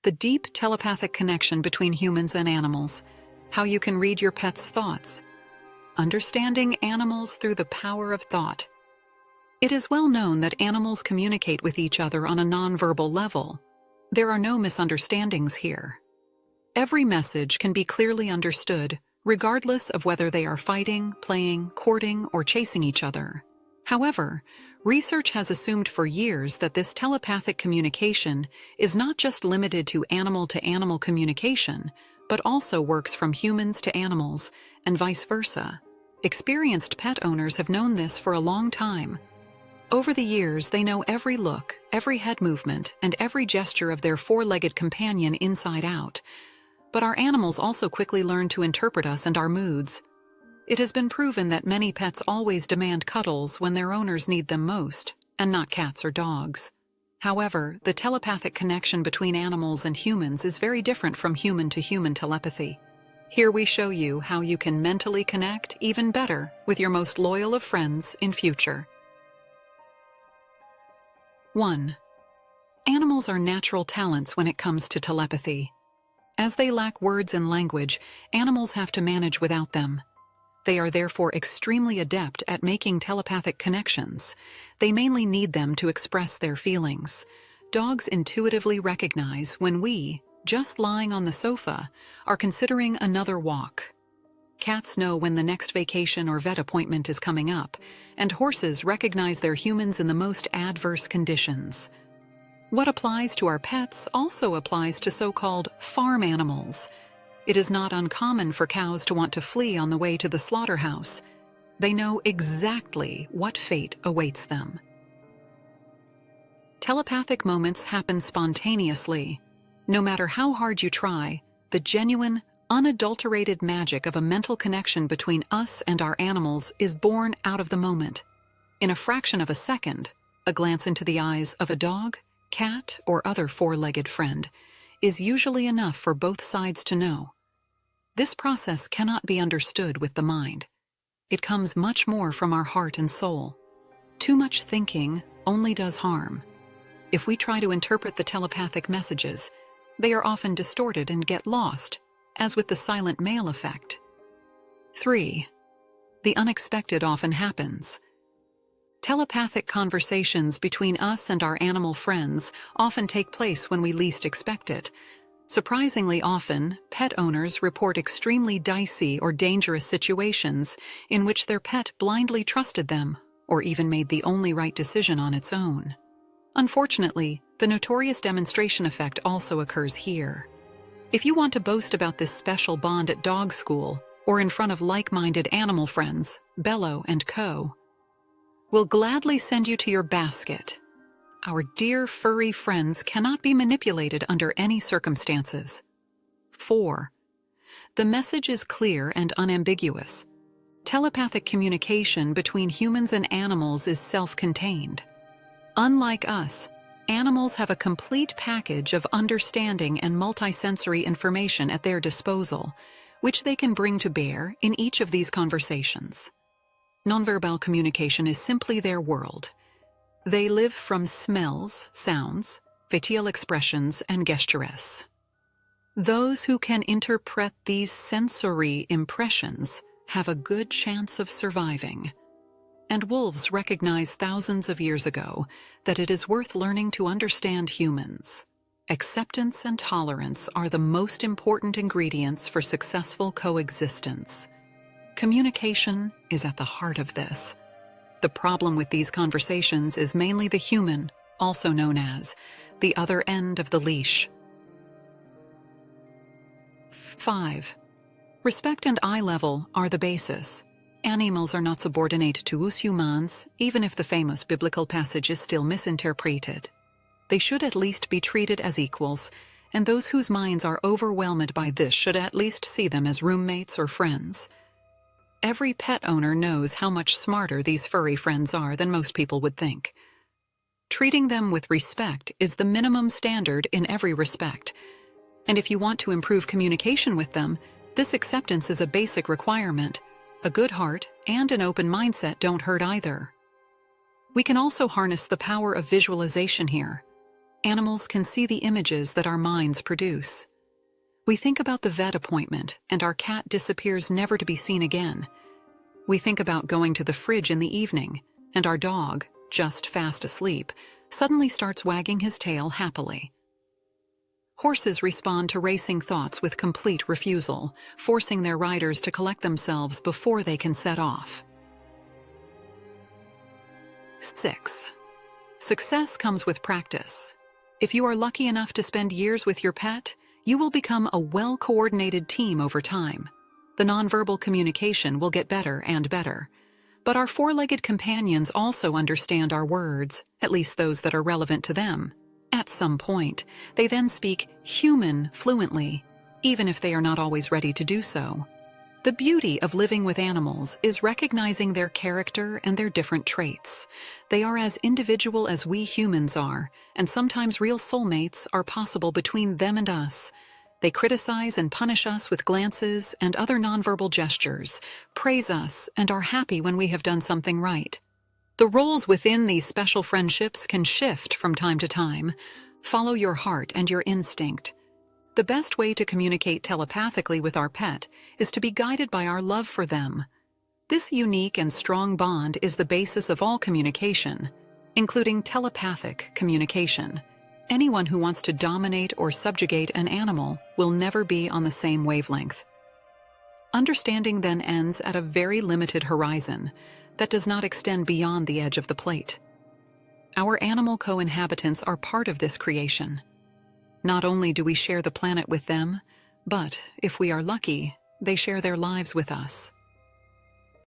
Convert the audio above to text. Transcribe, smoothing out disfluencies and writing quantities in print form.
the deep telepathic connection between humans and animals, how you can read your pet's thoughts, understanding animals through the power of thought. It is well known that animals communicate with each other on a nonverbal level. There are no misunderstandings here. Every message can be clearly understood, regardless of whether they are fighting, playing, courting, or chasing each other. However, research has assumed for years that this telepathic communication is not just limited to animal-to-animal communication, but also works from humans to animals, and vice versa. Experienced pet owners have known this for a long time. Over the years, they know every look, every head movement, and every gesture of their four-legged companion inside out. But our animals also quickly learn to interpret us and our moods. It has been proven that many pets always demand cuddles when their owners need them most, and not cats or dogs. However, the telepathic connection between animals and humans is very different from human-to-human telepathy. Here we show you how you can mentally connect even better with your most loyal of friends in future. 1. Animals are natural talents when it comes to telepathy. As they lack words and language, animals have to manage without them. They are therefore extremely adept at making telepathic connections. They mainly need them to express their feelings. Dogs intuitively recognize when we, just lying on the sofa, are considering another walk. Cats know when the next vacation or vet appointment is coming up, and horses recognize their humans in the most adverse conditions. What applies to our pets also applies to so-called farm animals. It is not uncommon for cows to want to flee on the way to the slaughterhouse. They know exactly what fate awaits them. Telepathic moments happen spontaneously. No matter how hard you try, the genuine, unadulterated magic of a mental connection between us and our animals is born out of the moment. In a fraction of a second, a glance into the eyes of a dog, cat, or other four-legged friend is usually enough for both sides to know. This process cannot be understood with the mind. It comes much more from our heart and soul. Too much thinking only does harm. If we try to interpret the telepathic messages, they are often distorted and get lost, as with the silent male effect. 3. The unexpected often happens. Telepathic conversations between us and our animal friends often take place when we least expect it. Surprisingly often, pet owners report extremely dicey or dangerous situations in which their pet blindly trusted them, or even made the only right decision on its own. Unfortunately, the notorious demonstration effect also occurs here. If you want to boast about this special bond at dog school or in front of like-minded animal friends, Bello and Co. will gladly send you to your basket. Our dear furry friends cannot be manipulated under any circumstances. 4. The message is clear and unambiguous. Telepathic communication between humans and animals is self-contained. Unlike us, animals have a complete package of understanding and multisensory information at their disposal, which they can bring to bear in each of these conversations. Nonverbal communication is simply their world. They live from smells, sounds, facial expressions, and gestures. Those who can interpret these sensory impressions have a good chance of surviving. And wolves recognized thousands of years ago that it is worth learning to understand humans. Acceptance and tolerance are the most important ingredients for successful coexistence. Communication is at the heart of this. The problem with these conversations is mainly the human, also known as the other end of the leash. 5. Respect and eye level are the basis. Animals are not subordinate to us humans, even if the famous biblical passage is still misinterpreted. They should at least be treated as equals, and those whose minds are overwhelmed by this should at least see them as roommates or friends. Every pet owner knows how much smarter these furry friends are than most people would think. Treating them with respect is the minimum standard in every respect. And if you want to improve communication with them, this acceptance is a basic requirement. A good heart and an open mindset don't hurt either. We can also harness the power of visualization here. Animals can see the images that our minds produce. We think about the vet appointment, and our cat disappears never to be seen again. We think about going to the fridge in the evening, and our dog, just fast asleep, suddenly starts wagging his tail happily. Horses respond to racing thoughts with complete refusal, forcing their riders to collect themselves before they can set off. 6. Success comes with practice. If you are lucky enough to spend years with your pet, you will become a well-coordinated team over time. The nonverbal communication will get better and better. But our four-legged companions also understand our words, at least those that are relevant to them. At some point, they then speak human fluently, even if they are not always ready to do so. The beauty of living with animals is recognizing their character and their different traits. They are as individual as we humans are, and sometimes real soulmates are possible between them and us. They criticize and punish us with glances and other nonverbal gestures, praise us, and are happy when we have done something right. The roles within these special friendships can shift from time to time. Follow your heart and your instinct. The best way to communicate telepathically with our pet is to be guided by our love for them. This unique and strong bond is the basis of all communication, including telepathic communication. Anyone who wants to dominate or subjugate an animal will never be on the same wavelength. Understanding then ends at a very limited horizon that does not extend beyond the edge of the plate. Our animal co-inhabitants are part of this creation. Not only do we share the planet with them, but, if we are lucky, they share their lives with us.